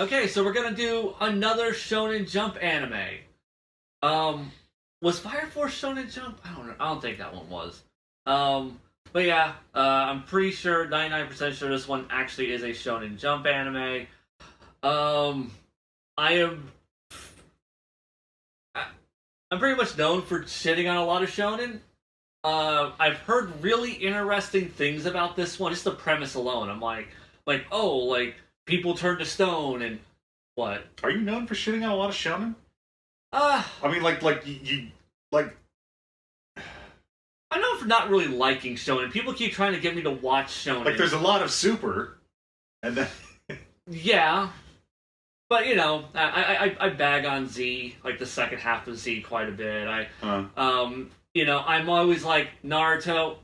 Okay, so we're gonna do another Shonen Jump anime. Was Fire Force Shonen Jump? I don't know. I don't think that one was. But yeah, I'm pretty sure, 99% sure this one actually is a Shonen Jump anime. Um, I am. I'm pretty much known for shitting on a lot of shonen. I've heard really interesting things about this one. Just the premise alone, I'm like, oh, like people turn to stone and what? Are you known for shitting on a lot of shonen? Uh, I mean, like you like. I'm known for not really liking shonen. People keep trying to get me to watch shonen. Like, there's a lot of super, and then yeah, but you know, I bag on Z, like the second half of Z, quite a bit. You know, I'm always like Naruto,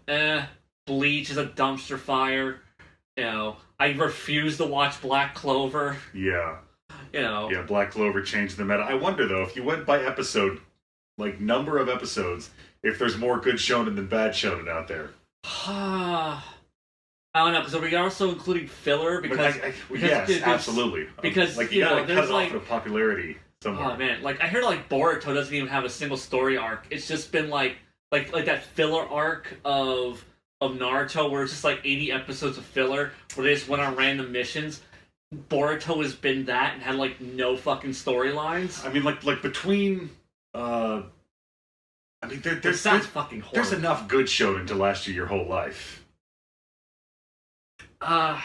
Bleach is a dumpster fire. You know, I refuse to watch Black Clover. yeah, You know, yeah, Black Clover changed the meta. I wonder though, if you went by episode, like number of episodes, if there's more good shonen than bad shonen out there. I don't know, because are we also including filler? Because, yes, absolutely. Because like you gotta cut there's it like off of popularity somewhere. oh man, like I heard like Boruto doesn't even have a single story arc. It's just been like that filler arc of Naruto where it's just like 80 episodes of filler where they just went on random missions. Boruto has been that and had like no fucking storylines. I mean, like between. I mean, It sounds fucking horrible. There's enough good shonen to last you your whole life. And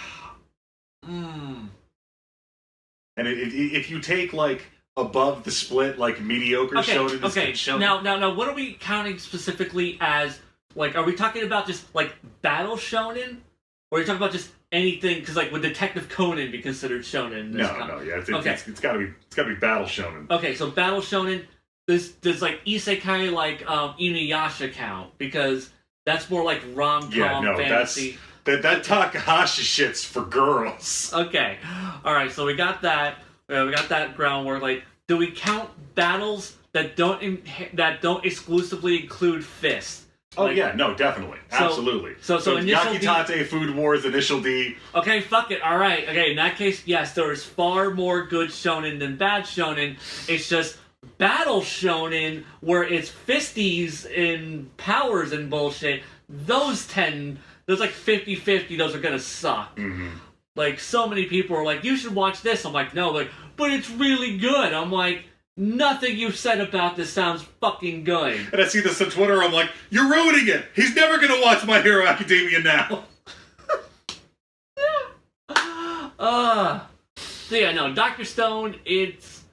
if you take like above the split, like mediocre shonen, okay. Shonen. Now, what are we counting specifically as? Like, are we talking about just like battle shonen, or are you talking about just anything? Because like, would Detective Conan be considered shonen? Yeah, it's gotta be battle shonen. Okay, so battle shonen. Does like isekai like Inuyasha count? Because that's more like rom-com fantasy. That Takahashi shit's for girls. Okay, all right. So we got that. We got that groundwork. Like, do we count battles that don't exclusively include fists? Oh like, yeah, no, definitely, absolutely. So Initial Yakitate, Food Wars, Initial D. Okay, fuck it. All right. Okay, in that case, yes, there is far more good shonen than bad shonen. It's just battle shonen where it's fisties and powers and bullshit. Those like 50-50, those are gonna suck. Mm-hmm. Like, so many people are like, you should watch this. I'm like, no, like, but it's really good. I'm like, nothing you've said about this sounds fucking good. And I see this on Twitter, I'm like, you're ruining it! He's never gonna watch My Hero Academia now! So yeah, no, Dr. Stone, it's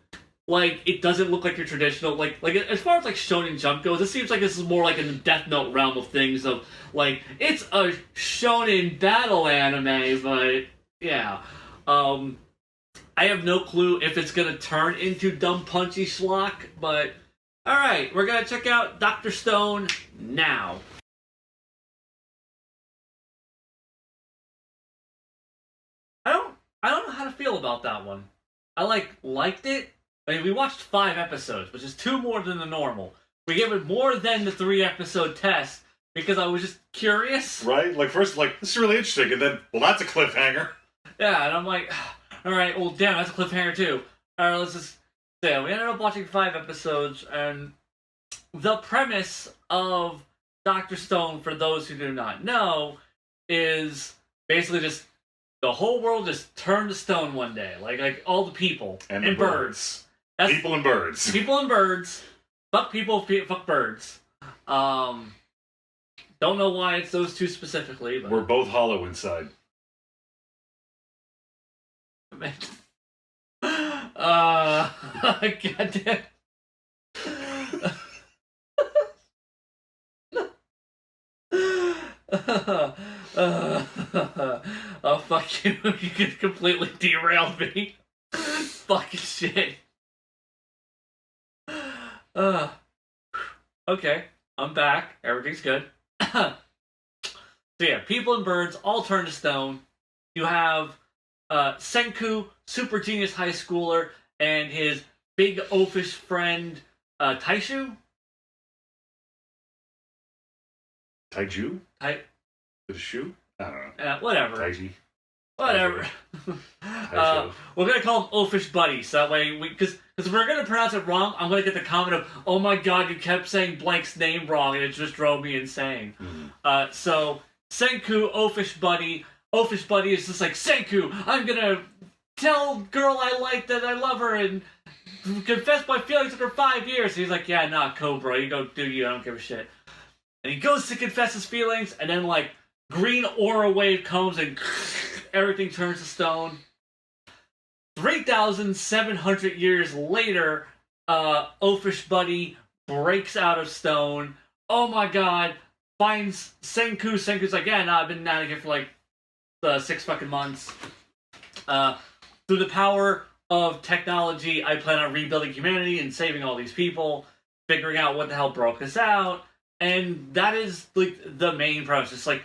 like, it doesn't look like your traditional, like as far as like Shonen Jump goes, it seems like this is more like in the Death Note realm of things of, like, it's a shonen battle anime, but yeah. I have no clue if it's gonna turn into dumb punchy schlock, but alright, we're gonna check out Dr. Stone now. I don't know how to feel about that one. I liked it. I mean, we watched 5 episodes, which is 2 more than the normal. We gave it more than the 3-episode test because I was just curious. Right? Like, first, like, this is really interesting, and then, well, that's a cliffhanger. Yeah, and I'm like, alright, well, damn, that's a cliffhanger too. Alright, let's just... Yeah, we ended up watching 5 episodes, and the premise of Dr. Stone, for those who do not know, is basically just the whole world just turned to stone one day. Like all the people. And birds. That's, people and birds. People and birds. Fuck people, fuck birds. Don't know why it's those two specifically, but... We're both hollow inside. Goddamn. Oh, fuck you. You just completely derailed me. Fucking shit. Okay, I'm back. Everything's good. So yeah, people and birds all turn to stone. You have Senku, super genius high schooler, and his big oafish friend, Taishu? Taiju? Tai... Is it a shoe? I don't know. Whatever. Taiji. Whatever. We're gonna call him Oafish Buddy, so that way because if we're gonna pronounce it wrong, I'm gonna get the comment of, "Oh my God, you kept saying blank's name wrong, and it just drove me insane." Mm-hmm. So Senku, Oafish Buddy. Oafish Buddy is just like, Senku, I'm gonna tell girl I like that I love her and confess my feelings after 5 years. And he's like, yeah, nah, Cobra, you go do you, I don't give a shit. And he goes to confess his feelings, and then like green aura wave comes and everything turns to stone. 3,700 years later, Oafish Buddy breaks out of stone. Oh my God, finds Senku. Senku's like, yeah, nah, I've been out of here for like 6 fucking months. Through the power of technology, I plan on rebuilding humanity and saving all these people, figuring out what the hell broke us out, and that is like the main premise. It's like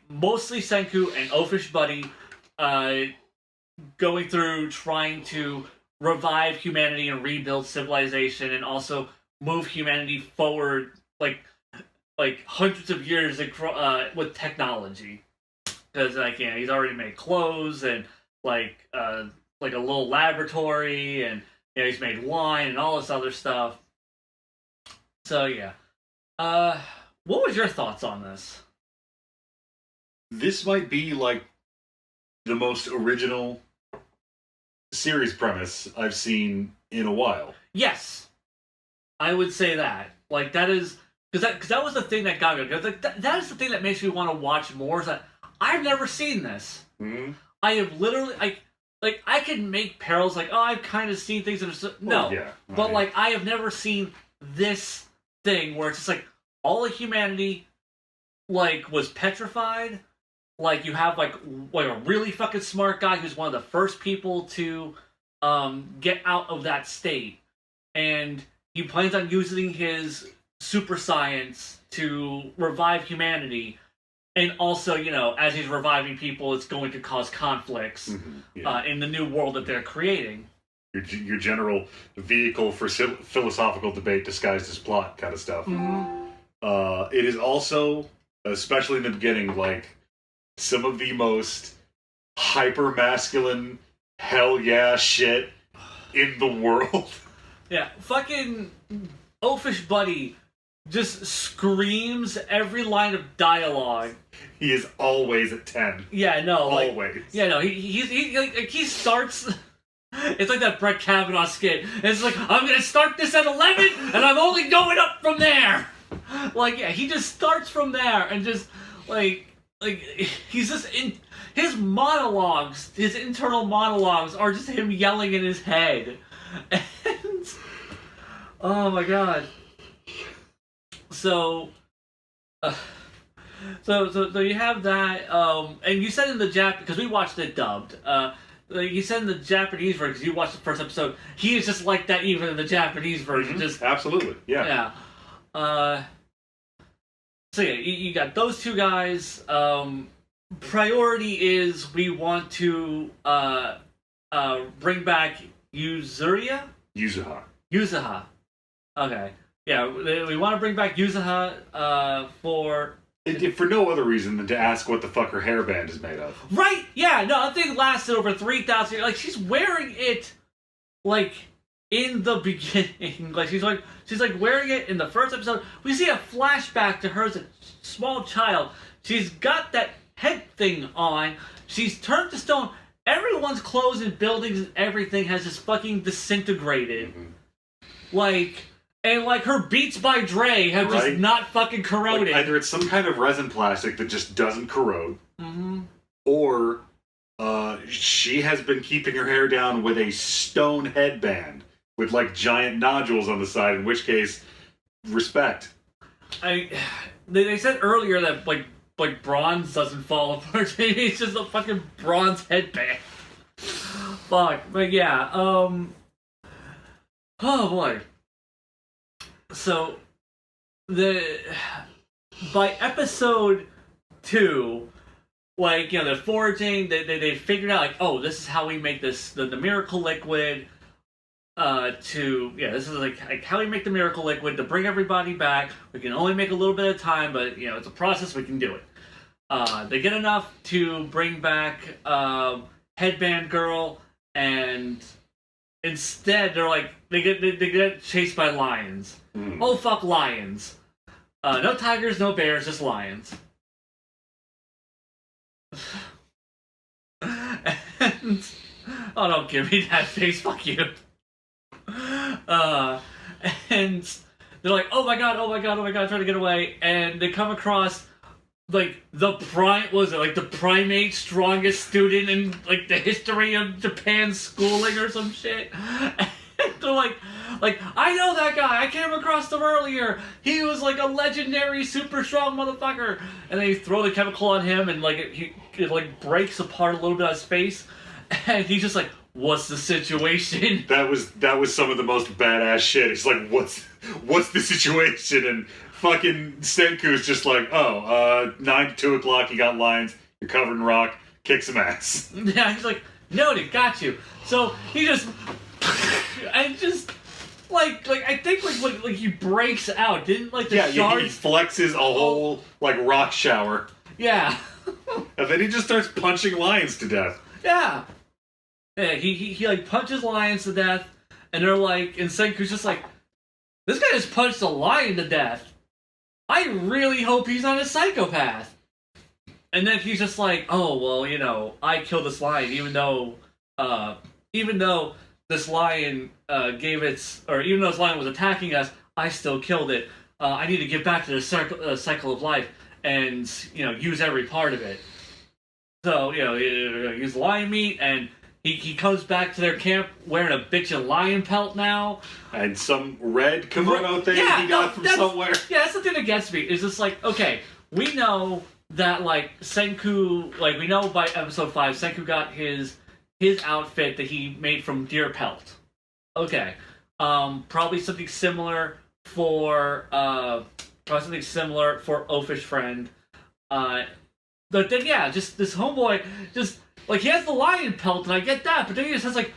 mostly Senku and Oafish Buddy going through trying to revive humanity and rebuild civilization, and also move humanity forward like hundreds of years with technology. Because he's already made clothes and like a little laboratory, and he's made wine and all this other stuff. So yeah, what was your thoughts on this? This might be like the most original series premise I've seen in a while. Yes, I would say that. Like that is because that was the thing that got me. Like that is the thing that makes me want to watch more. Is that I've never seen this. Mm-hmm. I have literally I can make parallels like, oh, I've kind of seen things that are no, yeah, but like I have never seen this thing where it's just like all of humanity like was petrified. Like you have like a really fucking smart guy who's one of the first people to get out of that state, and he plans on using his super science to revive humanity. And also, as he's reviving people, it's going to cause conflicts in the new world that they're creating. Your general vehicle for philosophical debate disguised as plot kind of stuff. Mm-hmm. It is also, especially in the beginning, like some of the most hyper-masculine hell yeah shit in the world. Yeah, fucking Oafish Buddy just screams every line of dialogue. He is always at 10. Yeah, no, always. Yeah, no, he starts. It's like that Brett Kavanaugh skit. It's like, I'm gonna start this at 11, and I'm only going up from there. Like, yeah, he just starts from there, and just like he's just in his monologues. His internal monologues are just him yelling in his head, and oh my God. So you have that, and you said in the because we watched it dubbed. You said in the Japanese version, because you watched the first episode, he is just like that even in the Japanese version. Mm-hmm. Just absolutely, yeah. So yeah, you got those two guys. Priority is we want to bring back Yuzuha. Okay. Yeah, we want to bring back Yuzuha for no other reason than to ask what the fuck her hairband is made of. Right? Yeah, no, that thing lasted over 3,000 years. Like, she's wearing it, like, in the beginning. Like, she's wearing it in the first episode. We see a flashback to her as a small child. She's got that head thing on. She's turned to stone. Everyone's clothes and buildings and everything has just fucking disintegrated. Mm-hmm. And her Beats by Dre have just not fucking corroded. Either it's some kind of resin plastic that just doesn't corrode, mm-hmm. or she has been keeping her hair down with a stone headband with giant nodules on the side. In which case, respect. They said earlier that bronze doesn't fall apart. It's just a fucking bronze headband. Fuck, but yeah. Oh boy. So, by episode 2, they're foraging, they figured out, this is how we make this, the miracle liquid, this is how we make the miracle liquid to bring everybody back. We can only make a little bit of time, but, it's a process, we can do it. They get enough to bring back Headband Girl, and instead they're like they get chased by lions. Oh fuck, lions! No tigers, no bears, just lions. And oh, don't give me that face. Fuck you. And they're like, oh my god, trying to get away, and they come across like the primate strongest student in like the history of Japan's schooling or some shit. And they're like I know that guy. I came across him earlier. He was like a legendary, super strong motherfucker. And they throw the chemical on him, and like it like breaks apart a little bit on his face, and he's just like, what's the situation? That was some of the most badass shit. It's like, what's the situation? And fucking Senku's just like, 9 to 2 o'clock, you got lines, you're covered in rock, kick some ass. Yeah, he's like, noted, got you. So he just, and just, like I think like he breaks out, didn't like the shards? Yeah, he flexes a whole like rock shower. Yeah. And then he just starts punching lions to death. Yeah. Yeah, he like punches lions to death, and they're like, and Senku's just like, this guy just punched a lion to death. I really hope he's not a psychopath. And then he's just like, oh well, I killed this lion, even though this lion even though this lion was attacking us, I still killed it. I need to get back to the cycle of life and use every part of it. So use lion meat, and he comes back to their camp wearing a bitchin' lion pelt now. And some red kimono thing he got from somewhere. Yeah, that's the thing that gets me. Is just like, okay, we know that like Senku, like we know by episode 5, Senku got his outfit that he made from deer pelt. Okay. Probably something similar for Oafish Friend. But then just this homeboy just like he has the lion pelt, and I get that, but then he just has like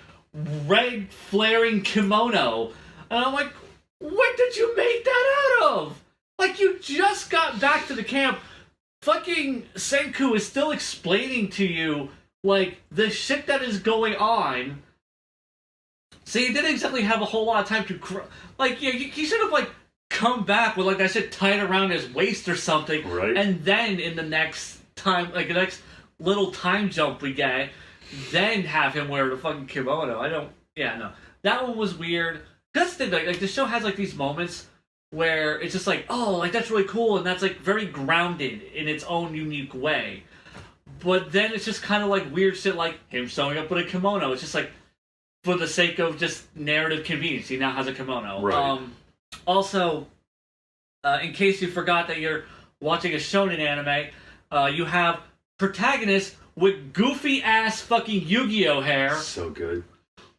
red flaring kimono, and I'm like, what did you make that out of? Like, you just got back to the camp. Fucking Senku is still explaining to you like the shit that is going on. So he didn't exactly have a whole lot of time to he should have like come back with like that shit tied around his waist or something, right? And then in the next time, like the next little time jump we get, then have him wear the fucking kimono. That one was weird. That's the thing, like the show has like these moments where it's just like, oh, like that's really cool, and that's like very grounded in its own unique way. But then it's just kind of like weird shit, like him showing up with a kimono. It's just like for the sake of just narrative convenience, he now has a kimono. Right. Also, in case you forgot that you're watching a shonen anime, you have protagonists with goofy ass fucking Yu-Gi-Oh hair. So good.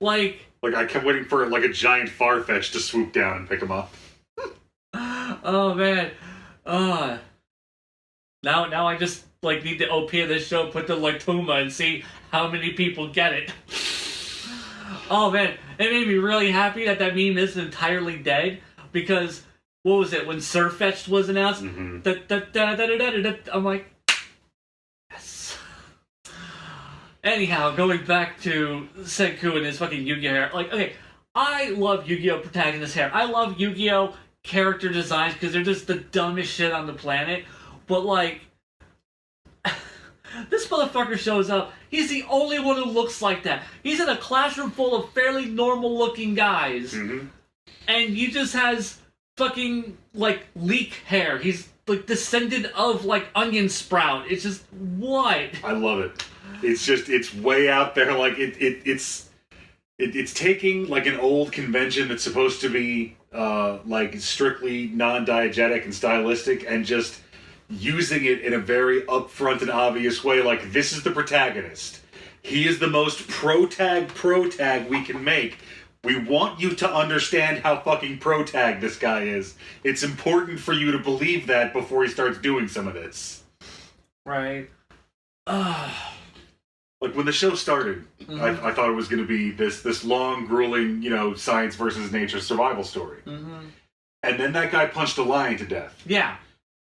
Like I kept waiting for like a giant Farfetch to swoop down and pick him up. Oh man. Now I just like need the OP of this show, put the like Puma, and see how many people get it. Oh man, it made me really happy that meme isn't entirely dead, because what was it when Surfetched was announced? Mm-hmm. I'm like, yes. Anyhow, going back to Senku and his fucking Yu-Gi-Oh hair, like, okay, I love Yu-Gi-Oh protagonist hair. I love Yu-Gi-Oh character designs because they're just the dumbest shit on the planet. But like, this motherfucker shows up. He's the only one who looks like that. He's in a classroom full of fairly normal-looking guys, mm-hmm. and he just has fucking like leek hair. He's like descendant of like onion sprout. It's just what? I love it. It's way out there. Like it's taking like an old convention that's supposed to be like strictly non-diegetic and stylistic, and just using it in a very upfront and obvious way. Like, this is the protagonist. He is the most pro-tag we can make. We want you to understand how fucking pro-tag this guy is. It's important for you to believe that before he starts doing some of this. Right. Like, when the show started, mm-hmm. I thought it was going to be this long, grueling, science versus nature survival story. Mm-hmm. And then that guy punched a lion to death. Yeah.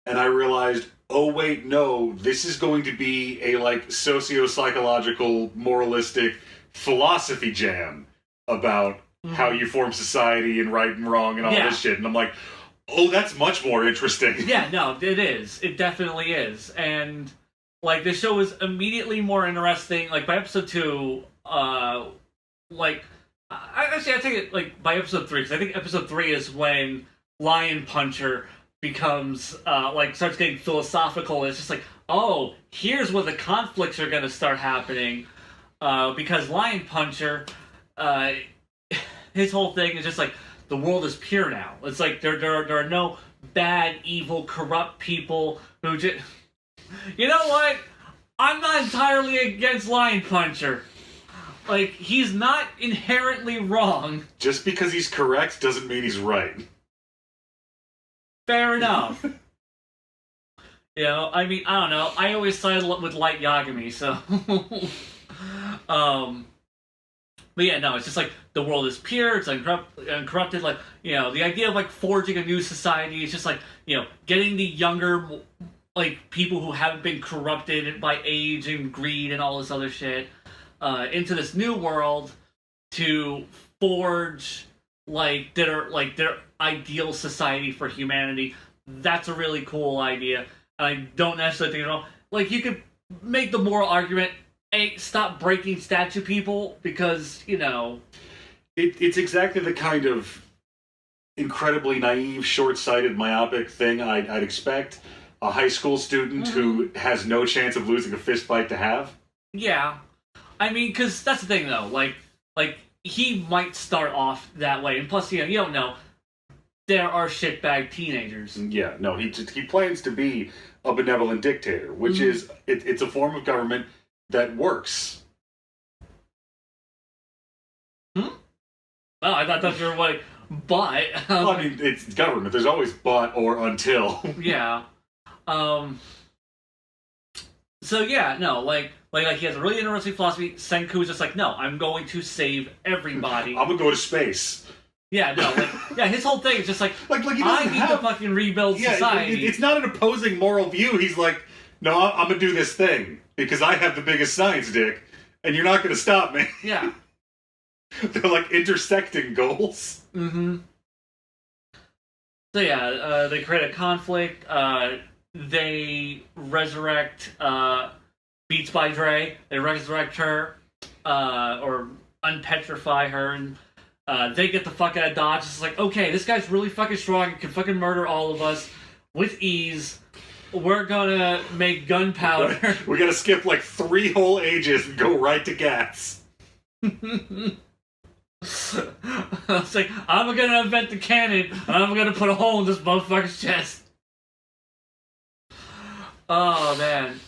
and I realized, oh wait, no, this is going to be a like socio-psychological, moralistic philosophy jam about how you form society and right and wrong and all this shit. And I'm like, oh, that's much more interesting. Yeah, no, it is. It definitely is. And like the show is immediately more interesting. Like by episode 2, like I take it like by episode 3, because I think episode 3 is when Lion Puncher becomes like starts getting philosophical. It's just like, oh, here's where the conflicts are going to start happening, because Lion Puncher, his whole thing is just like the world is pure now. It's like there are no bad, evil, corrupt people who just. You know what? I'm not entirely against Lion Puncher. Like, he's not inherently wrong. Just because he's correct doesn't mean he's right. Fair enough. You know, I mean, I don't know. I always sided with Light Yagami, so... But yeah, no, it's just like, the world is pure, it's uncorrupted, like, you know, the idea of, like, forging a new society is just like, you know, getting the younger, like, people who haven't been corrupted by age and greed and all this other shit, into this new world to forge, like, their ideal society for humanity. That's a really cool idea. I don't necessarily think at all. Like, you could make the moral argument, hey, stop breaking statue people, because, you know... It's exactly the kind of incredibly naive, short-sighted, myopic thing I'd expect a high school student who has no chance of losing a fist fight to have. Yeah. I mean, because that's the thing, though. Like, he might start off that way. And plus, you know, you don't know. There are shitbag teenagers. Yeah, no, he plans to be a benevolent dictator, which is, it's a form of government that works. Oh, I thought you were like, but... Well, I mean, it's government. There's always but or until. Yeah. So yeah, no, like he has a really interesting philosophy. Senku is just like, no, I'm going to save everybody. I'm gonna go to space. Yeah, no, like, yeah, his whole thing is just like he I need to fucking rebuild society. It's not an opposing moral view. He's like, no, I'm gonna do this thing because I have the biggest science dick, and you're not gonna stop me. Yeah. They're like intersecting goals. Mm-hmm. So yeah, they create a conflict. They resurrect Beats by Dre. They resurrect her, or unpetrify her, and they get the fuck out of Dodge. It's like, okay, this guy's really fucking strong and can fucking murder all of us with ease. We're gonna make gunpowder. We're gonna skip like 3 whole ages and go right to gas. It's like, I'm gonna invent the cannon, and I'm gonna put a hole in this motherfucker's chest. Oh, man.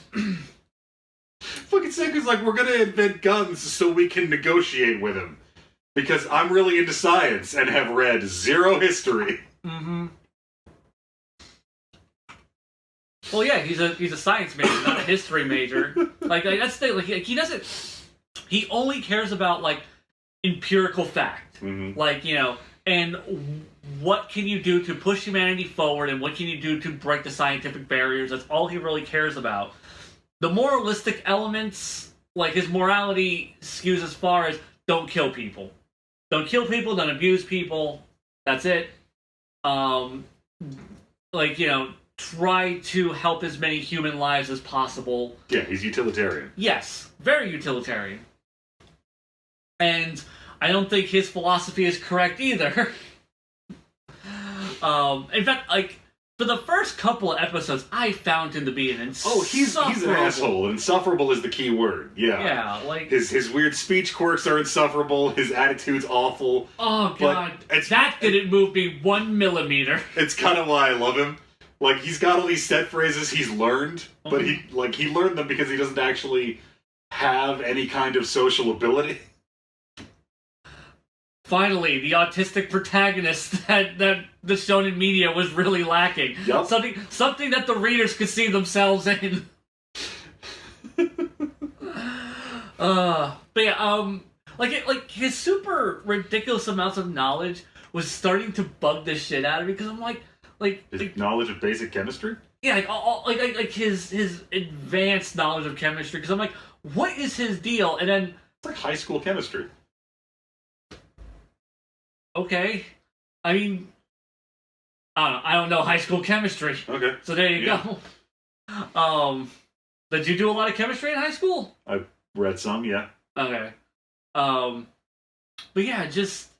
Fucking Senku's like, we're gonna invent guns so we can negotiate with him. Because I'm really into science and have read 0 history. Mm-hmm. Well, yeah, he's a science major, not a history major. Like that's the thing. Like, he doesn't... He only cares about, like, empirical fact. Mm-hmm. Like, you know, and what can you do to push humanity forward, and what can you do to break the scientific barriers? That's all he really cares about. The moralistic elements, like his morality skews as far as don't kill people. Don't kill people, don't abuse people. That's it. Like, you know, try to help as many human lives as possible. Yeah, he's utilitarian. Yes, very utilitarian. And I don't think his philosophy is correct either. In fact, like, for the first couple of episodes, I found him to be an insufferable... Oh, he's an asshole. Insufferable is the key word. Yeah. Yeah, like... His weird speech quirks are insufferable. His attitude's awful. Oh, God. That didn't move me 1 millimeter. It's kind of why I love him. Like, he's got all these set phrases he's learned, but he learned them because he doesn't actually have any kind of social ability. Finally, the autistic protagonist that the shonen media was really lacking. Yep. Something that the readers could see themselves in. But yeah, like his super ridiculous amounts of knowledge was starting to bug the shit out of me, because I'm like his knowledge of basic chemistry? yeah, like his advanced knowledge of chemistry. Because I'm like, what is his deal? And then It's like high school chemistry. okay, I mean, I don't know high school chemistry. Okay. So there you go. Did you do a lot of chemistry in high school? I read some, yeah. Okay. But yeah, just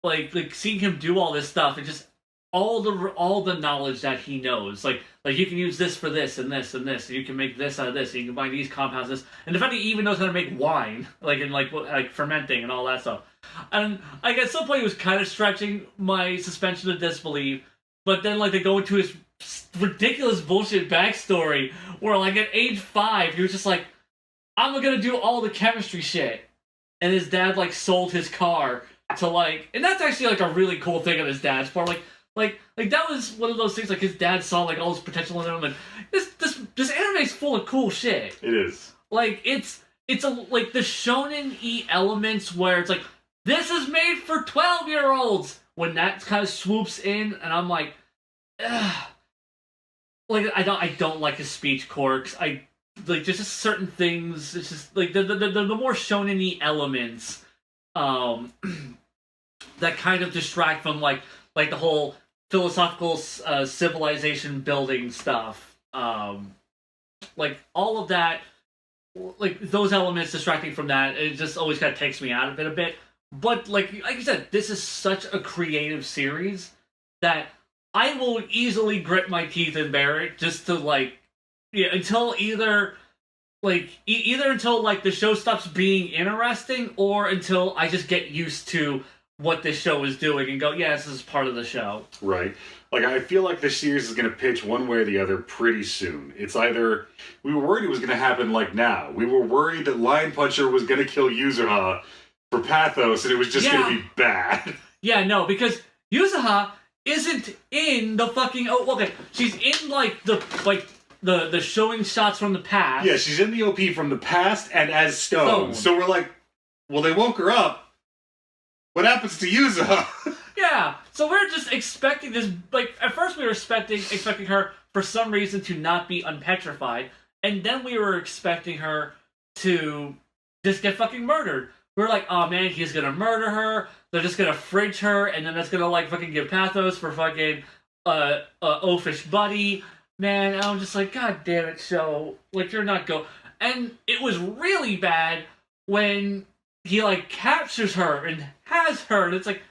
like seeing him do all this stuff and just all the knowledge that he knows. Like you can use this for this and this and this, and you can make this out of this, and you can combine these compounds this. And the fact that he even knows how to make wine, like fermenting and all that stuff. And like at some point he was kind of stretching my suspension of disbelief, but then like they go into his ridiculous bullshit backstory where like at age 5 he was just like, I'm gonna do all the chemistry shit, and his dad like sold his car to like, and that's actually like a really cool thing on his dad's part. Like that was one of those things. Like his dad saw like all this potential in him, and this anime's full of cool shit. It is. Like it's a like the shonen-y elements where it's like this is made for 12-year-olds. When that kind of swoops in, and I'm like, ugh. Like I don't like his speech quirks. I like just certain things. It's just like the more shonen-y elements, that kind of distract from like the whole philosophical civilization building stuff. Like all of that, like those elements distracting from that, it just always kind of takes me out of it a bit. But like you said, this is such a creative series that I will easily grit my teeth and bear it just to like, yeah, until either until like the show stops being interesting, or until I just get used to what this show is doing and go, yeah, this is part of the show. Right. Like, I feel like this series is going to pitch one way or the other pretty soon. It's either, we were worried it was going to happen like now. We were worried that Lion Puncher was going to kill Yuzuha for Pathos, and it was just going to be bad. Yeah, no, because Yuzuha isn't in the fucking, okay, she's in like the showing shots from the past. Yeah, she's in the OP from the past and as Stone. So we're like, well, they woke her up. What happens to Yuzuha? Yeah, so we're just expecting this, like, at first we were expecting her, for some reason, to not be unpetrified, and then we were expecting her to just get fucking murdered. We were like, oh man, he's gonna murder her, they're just gonna fridge her, and then that's gonna, like, fucking give Pathos for fucking, oafish buddy. Man, I'm just like, god damn it, show, like, you're not And it was really bad when he, like, captures her and has her, and it's like,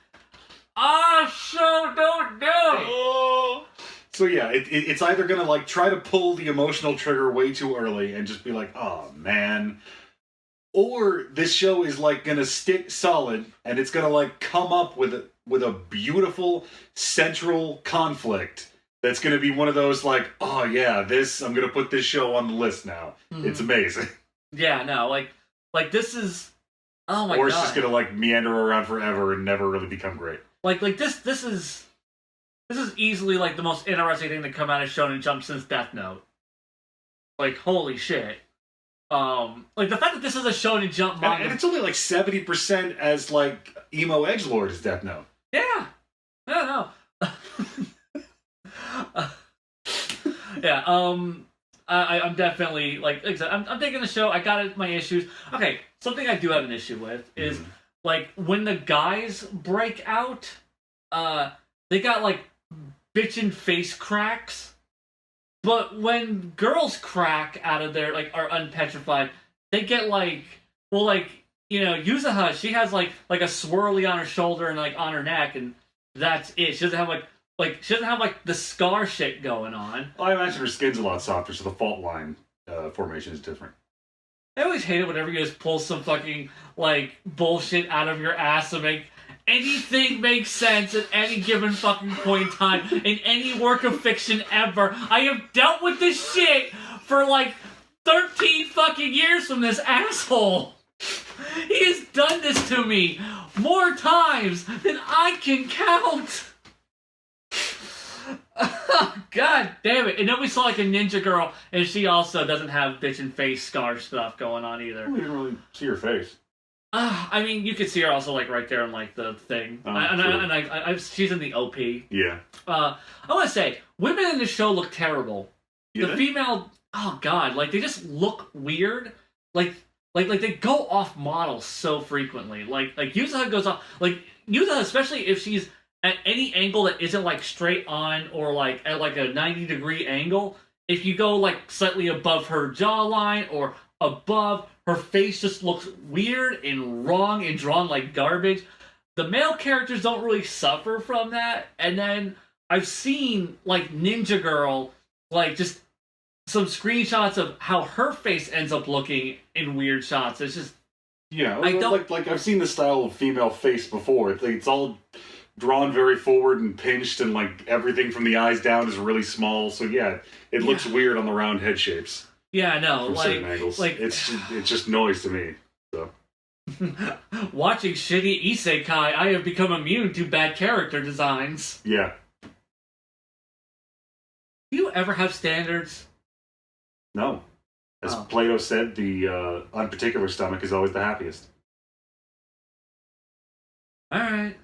so don't do it! So yeah, it's either gonna, like, try to pull the emotional trigger way too early and just be like, oh man, or this show is, like, gonna stick solid, and it's gonna, like, come up with a beautiful central conflict that's gonna be one of those, like, oh yeah, I'm gonna put this show on the list now. Mm-hmm. It's amazing. Yeah, no, like this is, oh my god. Or it's just gonna, like, meander around forever and never really become great. Like this is easily, like, the most interesting thing to come out of Shonen Jump since Death Note. Like, holy shit. Like, the fact that this is a Shonen Jump manga... And it's only, like, 70% as, like, emo edgelord as Death Note. Yeah. No. Yeah, I'm definitely, like I said, I'm taking the show. I got my issues. Okay, something I do have an issue with is, like, when the guys break out, they got, like, bitchin' face cracks. But when girls crack out of their, like, are unpetrified, they get, like, well, like, you know, Yuzuha, she has, like a swirly on her shoulder and, like, on her neck, and that's it. She doesn't have, she doesn't have, like, the scar shit going on. Well, I imagine her skin's a lot softer, so the fault line formation is different. I always hate it whenever you just pull some fucking, like, bullshit out of your ass to make anything make sense at any given fucking point in time in any work of fiction ever. I have dealt with this shit for, like, 13 fucking years from this asshole. He has done this to me more times than I can count. God damn it. And then we saw, like, a ninja girl, and she also doesn't have bitchin' face scar stuff going on either. We didn't really see her face. I mean, you could see her also like right there in like the thing, Oh, she's in the OP. Yeah. I want to say, women in the show look terrible. You The think? female, oh god, like they just look weird. Like they go off model so frequently. Like Yuza goes off. Like Yuza, especially if she's at any angle that isn't like straight on or like at like a 90-degree angle. If you go like slightly above her jawline or above, her face just looks weird and wrong and drawn like garbage. The male characters don't really suffer from that. And then I've seen like Ninja Girl, like just some screenshots of how her face ends up looking in weird shots. It's just Yeah, I don't- like I've seen the style of female face before. It's all drawn very forward and pinched, and like everything from the eyes down is really small. So yeah, it looks weird on the round head shapes yeah, no, from like certain angles. It's just noise to me. So watching shitty isekai, I have become immune to bad character designs. yeah, Do you ever have standards? no. As Oh. Plato said, the unparticular stomach is always the happiest. All right.